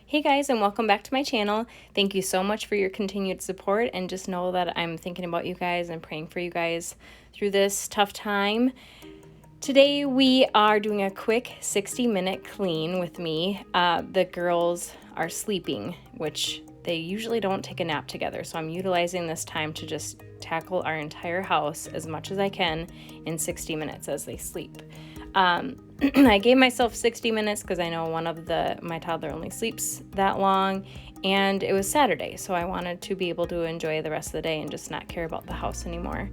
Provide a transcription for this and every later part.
Hey guys, and welcome back to my channel. Thank you so much for your continued support, and just know that I'm thinking about you guys and praying for you guys through this tough time. Today we are doing a quick 60-minute clean with me. The girls are sleeping, which they usually don't take a nap together, so I'm utilizing this time to just tackle our entire house as much as I can in 60 minutes as they sleep. I gave myself 60 minutes because I know one of my toddler only sleeps that long, and it was Saturday, so I wanted to be able to enjoy the rest of the day and just not care about the house anymore.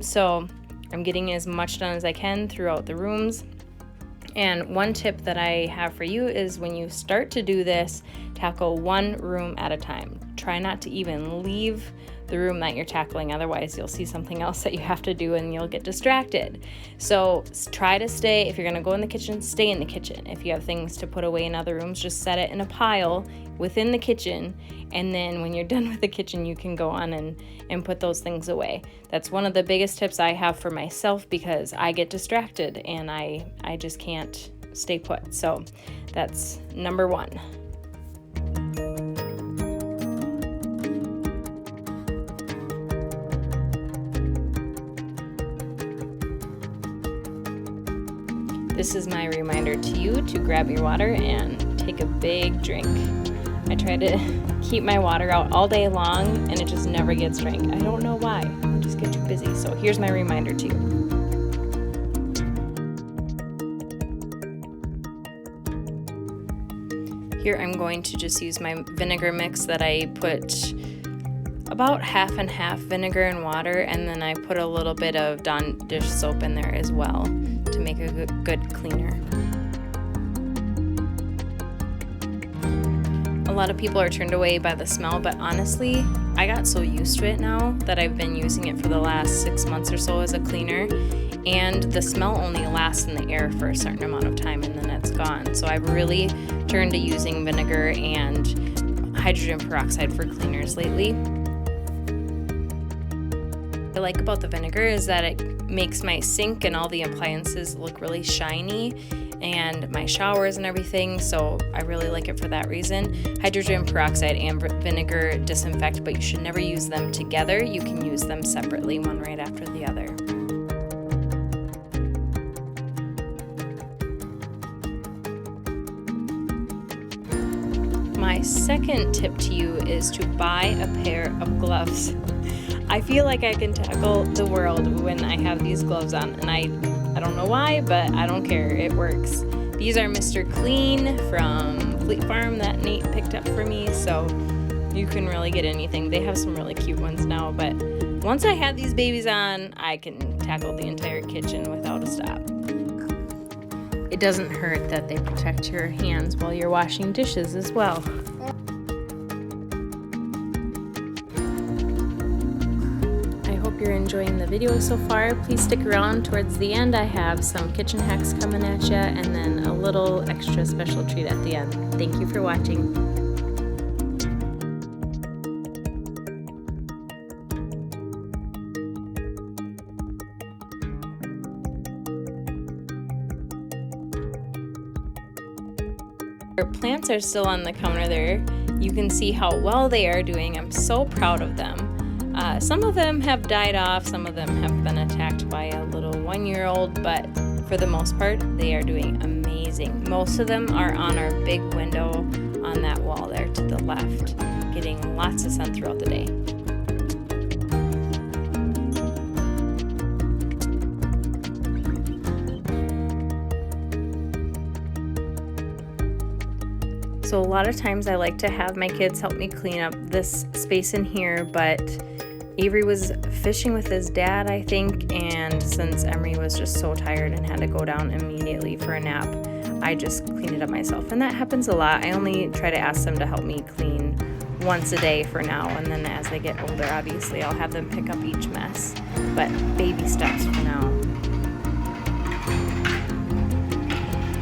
So I'm getting as much done as I can throughout the rooms. And one tip that I have for you is when you start to do this, tackle one room at a time. Try not to even leave the room that you're tackling, otherwise you'll see something else that you have to do and you'll get distracted. So try to stay, if you're gonna go in the kitchen, stay in the kitchen. If you have things to put away in other rooms, just set it in a pile within the kitchen, and then when you're done with the kitchen, you can go on and put those things away. That's one of the biggest tips I have for myself, because I get distracted and I just can't stay put. So that's number one. This is my reminder to you to grab your water and take a big drink. I try to keep my water out all day long and it just never gets drank. I don't know why. I just get too busy. So here's my reminder to you. Here I'm going to just use my vinegar mix that I put about half and half vinegar and water, and then I put a little bit of Dawn dish soap in there as well to make a good cleaner. A lot of people are turned away by the smell, but honestly, I got so used to it now that I've been using it for the last 6 months or so as a cleaner, and the smell only lasts in the air for a certain amount of time and then it's gone. So I've really turned to using vinegar and hydrogen peroxide for cleaners lately. What I like about the vinegar is that it makes my sink and all the appliances look really shiny, and my showers and everything, so I really like it for that reason. Hydrogen peroxide and vinegar disinfect, but you should never use them together. You can use them separately, one right after the other. My second tip to you is to buy a pair of gloves. I feel like I can tackle the world when I have these gloves on, and I don't know why, but I don't care, it works. These are Mr. Clean from Fleet Farm that Nate picked up for me, so you can really get anything. They have some really cute ones now, but once I have these babies on, I can tackle the entire kitchen without a stop. It doesn't hurt that they protect your hands while you're washing dishes as well. Hope you're enjoying the video so far. Please stick around towards the end. I have some kitchen hacks coming at you, and then a little extra special treat at the end. Thank you for watching. Our plants are still on the counter there. You can see how well they are doing. I'm so proud of them. Some of them have died off, some of them have been attacked by a little 1-year-old, but for the most part, they are doing amazing. Most of them are on our big window on that wall there to the left, getting lots of sun throughout the day. So a lot of times I like to have my kids help me clean up this space in here, but Avery was fishing with his dad, I think, and since Emery was just so tired and had to go down immediately for a nap, I just cleaned it up myself. And that happens a lot. I only try to ask them to help me clean once a day for now, and then as they get older, obviously, I'll have them pick up each mess. But baby steps for now.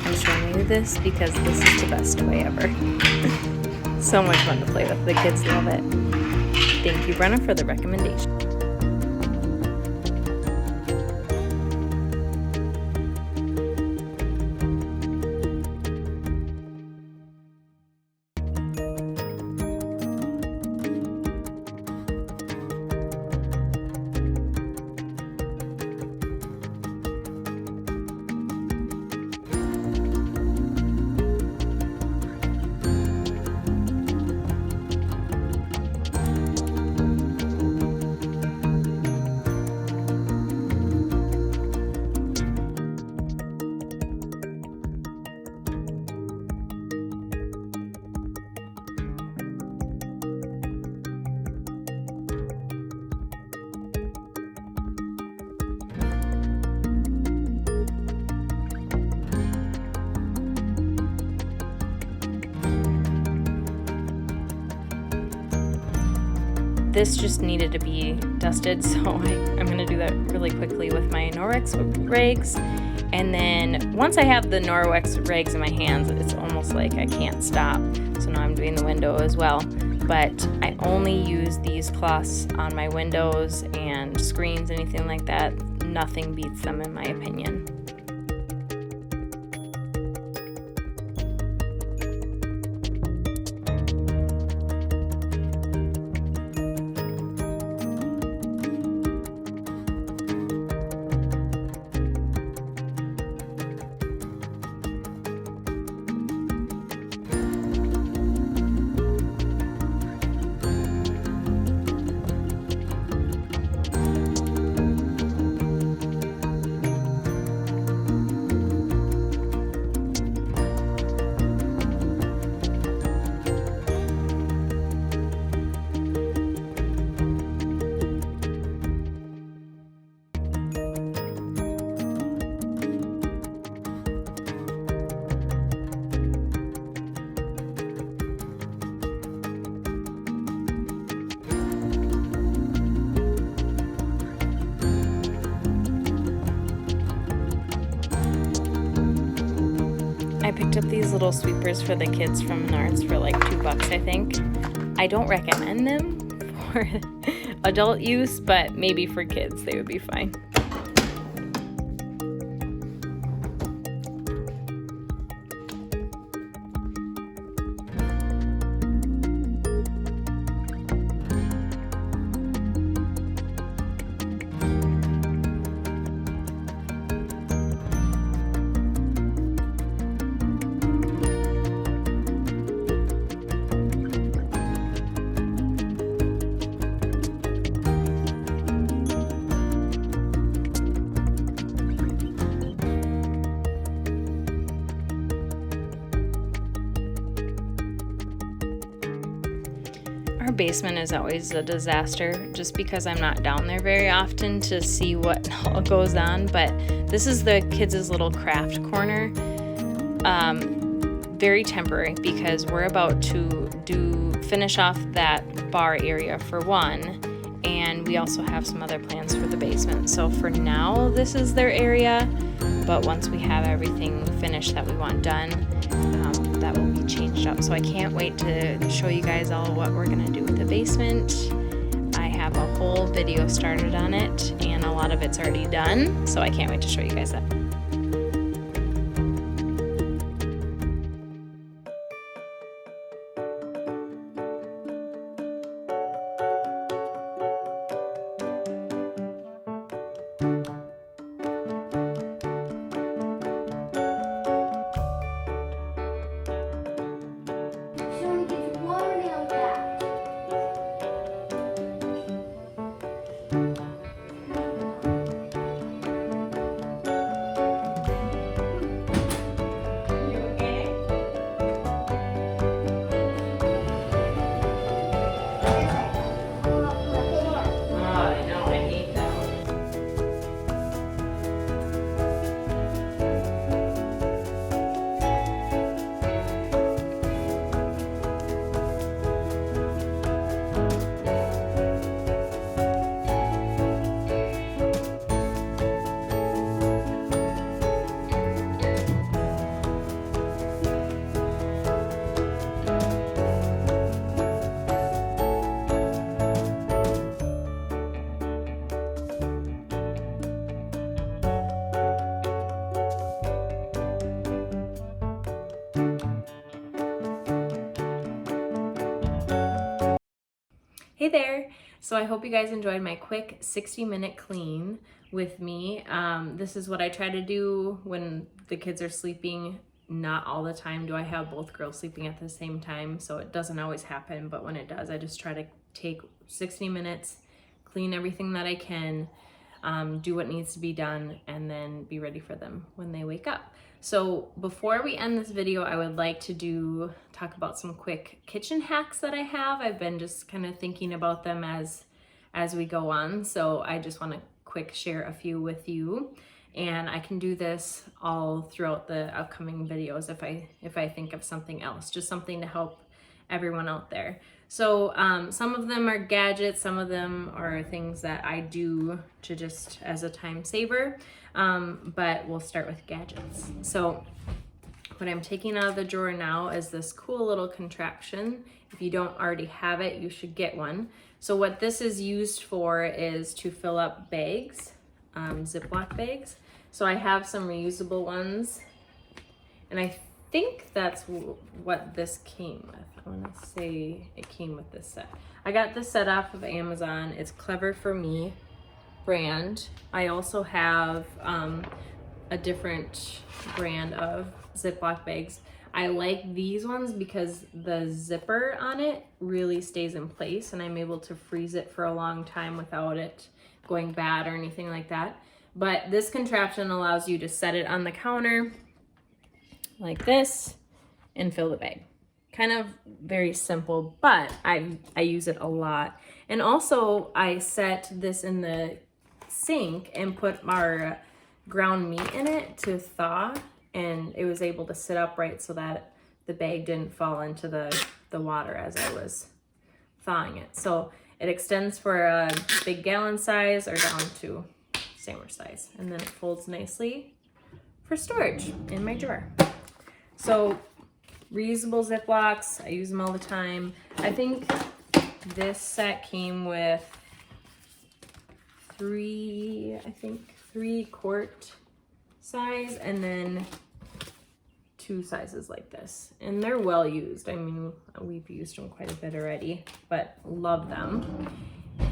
I'm showing you this because this is the best way ever. So much fun to play with. The kids love it. Thank you, Brenna, for the recommendation. this just needed to be dusted, so I'm gonna do that really quickly with my Norwex rags. And then once I have the Norwex rags in my hands, it's almost like I can't stop. So now I'm doing the window as well. But I only use these cloths on my windows and screens, anything like that. Nothing beats them in my opinion. I picked up these little sweepers for the kids from Menards for like $2, I think. I don't recommend them for adult use, but maybe for kids they would be fine. Our basement is always a disaster just because I'm not down there very often to see what all goes on, but this is the kids' little craft corner. Very temporary because we're about to finish off that bar area for one, and we also have some other plans for the basement. So for now, this is their area, but once we have everything finished that we want done, that will be changed up. So I can't wait to show you guys all what we're gonna do with the basement. I have a whole video started on it, and a lot of it's already done, so I can't wait to show you guys that. Hey there! So I hope you guys enjoyed my quick 60-minute clean with me. This is what I try to do when the kids are sleeping. Not all the time do I have both girls sleeping at the same time, so it doesn't always happen, but when it does, I just try to take 60 minutes, clean everything that I can, do what needs to be done, and then be ready for them when they wake up. So before we end this video, I would like to talk about some quick kitchen hacks that I have. I've been just kind of thinking about them as we go on. So I just want to quick share a few with you. And I can do this all throughout the upcoming videos if I think of something else, just something to help everyone out there. So some of them are gadgets, some of them are things that I do to just as a time saver, but we'll start with gadgets. So what I'm taking out of the drawer now is this cool little contraption. If you don't already have it, you should get one. So what this is used for is to fill up bags, Ziploc bags. So I have some reusable ones, and I think that's what this came with. I want to say it came with this set. I got this set off of Amazon. It's Clever For Me brand. I also have a different brand of Ziploc bags. I like these ones because the zipper on it really stays in place, and I'm able to freeze it for a long time without it going bad or anything like that. But this contraption allows you to set it on the counter like this and fill the bag. Kind of very simple, but I use it a lot. And also I set this in the sink and put our ground meat in it to thaw, and it was able to sit upright so that the bag didn't fall into the water as I was thawing it. So it extends for a big gallon size or down to sandwich size, and then it folds nicely for storage in my drawer. So reusable Ziplocs, I use them all the time. I think this set came with three quart size, and then 2 sizes like this, and they're well used. I mean, we've used them quite a bit already, but love them.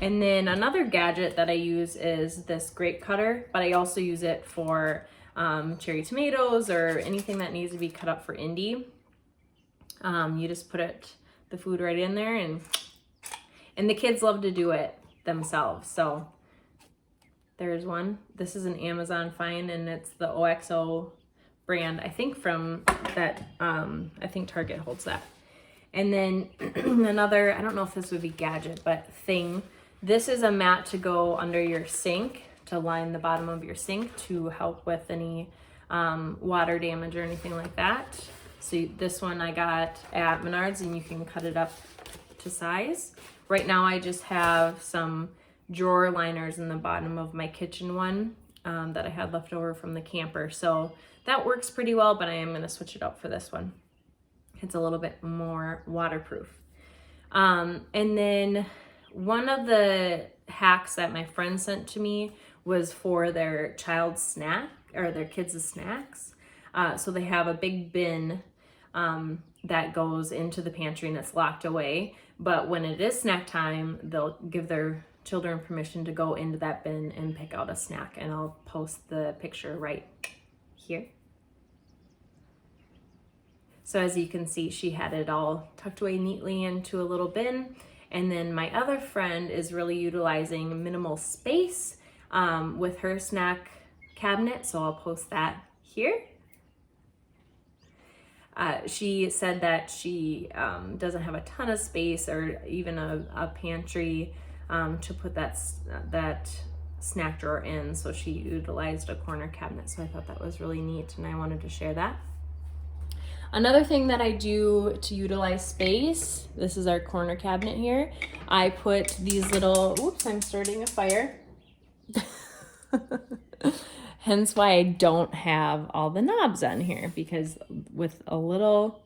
And then another gadget that I use is this grape cutter, but I also use it for cherry tomatoes or anything that needs to be cut up for Indy. You just put the food right in there, and the kids love to do it themselves. So there's one. This is an Amazon find, and it's the OXO brand. I think from that, I think Target holds that. And then another, I don't know if this would be gadget, but thing. This is a mat to go under your sink, to line the bottom of your sink to help with any water damage or anything like that. So this one I got at Menards, and you can cut it up to size. Right now I just have some drawer liners in the bottom of my kitchen one that I had left over from the camper. So that works pretty well, but I am going to switch it out for this one. It's a little bit more waterproof. And then one of the hacks that my friend sent to me was for their child's snack, or their kids' snacks. So they have a big bin that goes into the pantry, and it's locked away. But when it is snack time, they'll give their children permission to go into that bin and pick out a snack. And I'll post the picture right here. So as you can see, she had it all tucked away neatly into a little bin. And then my other friend is really utilizing minimal space with her snack cabinet. So I'll post that here. She said that she doesn't have a ton of space or even a pantry to put that snack drawer in. So she utilized a corner cabinet. So I thought that was really neat, and I wanted to share that. Another thing that I do to utilize space, this is our corner cabinet here. I put these little, oops, I'm starting a fire. Hence why I don't have all the knobs on here, because with a little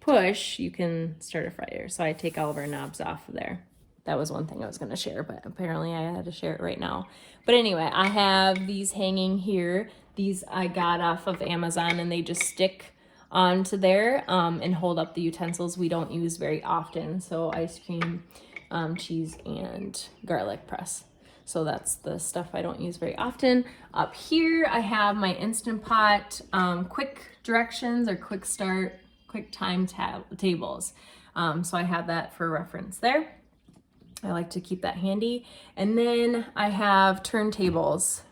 push, you can start a fire. So I take all of our knobs off of there. That was one thing I was going to share, but apparently I had to share it right now. But anyway, I have these hanging here. These I got off of Amazon, and they just stick onto there and hold up the utensils we don't use very often. So ice cream, cheese, and garlic press. So that's the stuff I don't use very often. Up here, I have my Instant Pot quick directions, or quick start, quick time tables. So I have that for reference there. I like to keep that handy. And then I have turntables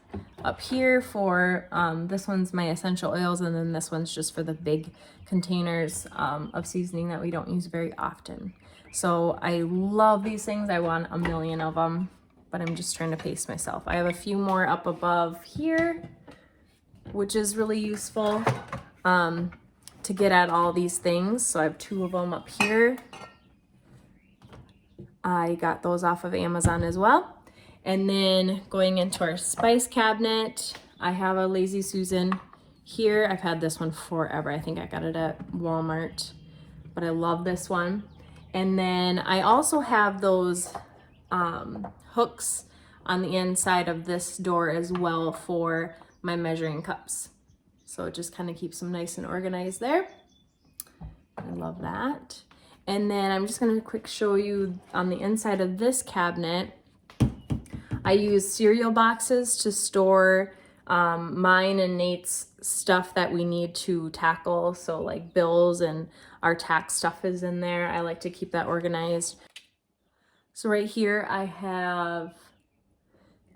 up here for, this one's my essential oils, and then this one's just for the big containers of seasoning that we don't use very often. So I love these things. I want a million of them, but I'm just trying to pace myself. I have a few more up above here, which is really useful. to get at all these things. So I have 2 of them up here. I got those off of Amazon as well. And then going into our spice cabinet, I have a Lazy Susan here. I've had this one forever. I think I got it at Walmart, but I love this one. And then I also have those hooks on the inside of this door as well for my measuring cups. So it just kind of keeps them nice and organized there. I love that. And then I'm just gonna quick show you on the inside of this cabinet, I use cereal boxes to store mine and Nate's stuff that we need to tackle. So like bills and our tax stuff is in there. I like to keep that organized. So right here I have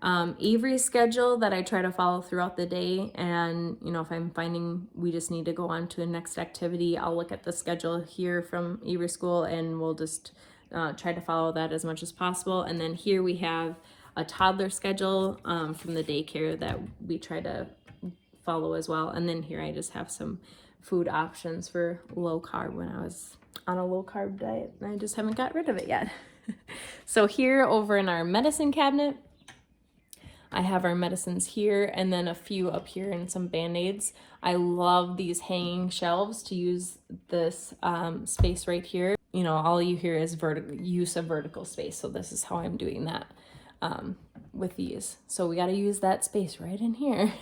Avery's schedule that I try to follow throughout the day. And you know, if I'm finding we just need to go on to the next activity, I'll look at the schedule here from Avery school and we'll just try to follow that as much as possible. And then here we have a toddler schedule from the daycare that we try to follow as well. And then here I just have some food options for low carb when I was on a low carb diet and I just haven't got rid of it yet. So here over in our medicine cabinet, I have our medicines here and then a few up here and some Band-Aids. I love these hanging shelves to use this space right here. You know, all you hear is use of vertical space. So this is how I'm doing that with these. So we got to use that space right in here.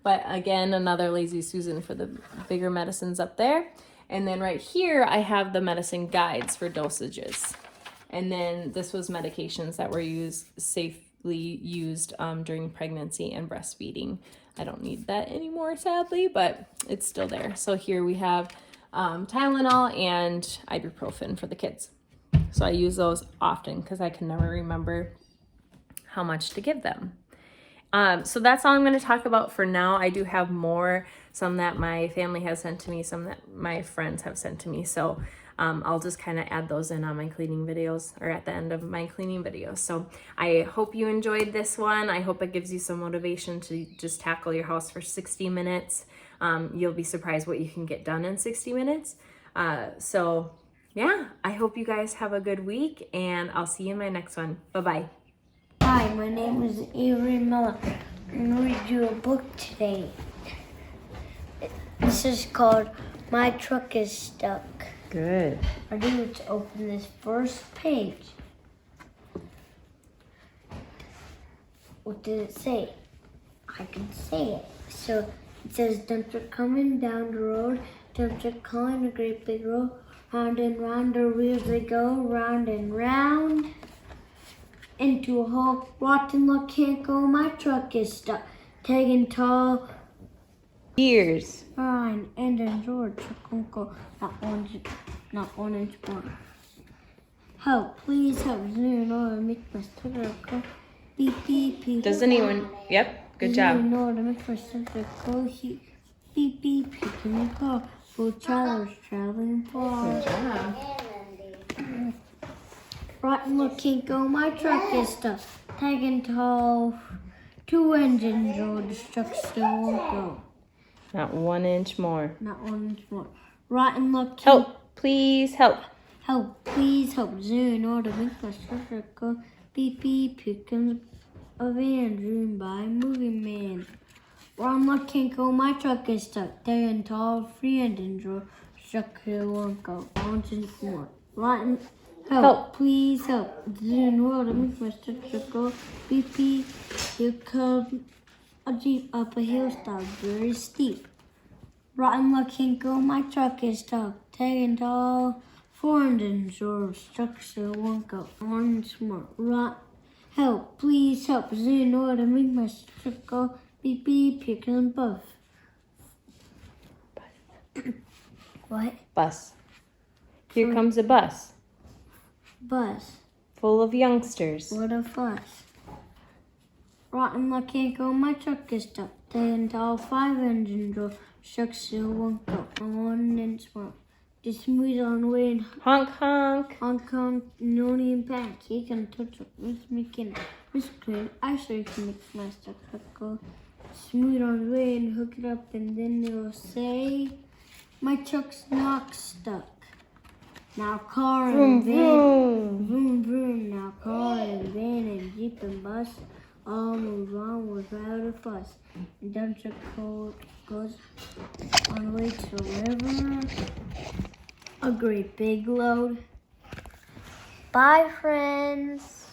But again, another Lazy Susan for the bigger medicines up there. And then right here, I have the medicine guides for dosages. And then this was medications that were safely used during pregnancy and breastfeeding. I don't need that anymore, sadly, but it's still there. So here we have Tylenol and ibuprofen for the kids. So I use those often because I can never remember how much to give them. So that's all I'm going to talk about for now. I do have more, some that my family has sent to me, some that my friends have sent to me. So I'll just kind of add those in on my cleaning videos or at the end of my cleaning videos. So I hope you enjoyed this one. I hope it gives you some motivation to just tackle your house for 60 minutes. You'll be surprised what you can get done in 60 minutes. So yeah, I hope you guys have a good week and I'll see you in my next one. Bye-bye. Hi, my name is Avery Miller. I'm going to read you a book today. This is called My Truck is Stuck. Good. Ready? Let's open this first page. What did it say? I can say it. So it says, dumpster coming down the road, dumpster calling a great big road, round and round the wheels they go, round and round. Into a hole, rotten luck can't go, my truck is stuck. Tagging tall. Ears. Fine, and enjoy truck won't go, not 1 inch more. Help, please help, zoom or make my stutter go. Beep, beep, beep. Does anyone? Yep. Good job. Zoom or to make my stutter go. Beep, beep, beep, can you call? Both travelers traveling far. Good job. Rotten luck can't go, my truck is stuck. Tagging tall, 2 engines or the truck still won't go. Not 1 inch more. Not 1 inch more. Rotten luck can't. Help, please help. Help, please help. Zoom in order to make my structure go. Beep, beep, here comes a van driven by a moving man. Rotten luck can't go, my truck is stuck. Tagging tall, 3 engines or structure won't go. 1 inch more. Rotten. Help, please help. Zoom in order to make my structure go. Beep, beep, here comes a Jeep up a hillside, very steep. Rotten luck can't go, my truck is stuck. Tagging tall, 4 engines or structure won't go. 1 inch more. Help, please help. Zoom in order to make my structure go. Beep, beep, here comes Buff. What? Bus. Here comes a bus. Bus. Full of youngsters. What a fuss. Rotten luck can't go, my truck is stuck. Tagging tall, 5 engines or structure won't go. 1 inch more. Just move on the way and Honk, honk. honk honk, no need back. He can touch up with me can Miss Clean. I sure can make my structure go. Smooth on the way and hook it up and then it'll say My truck's not stuck. Now car Vroom, and van, vroom. vroom vroom. Now car and van and jeep and bus all move on without a fuss. And dump truck goes on way to the river. A great big load. Bye, friends.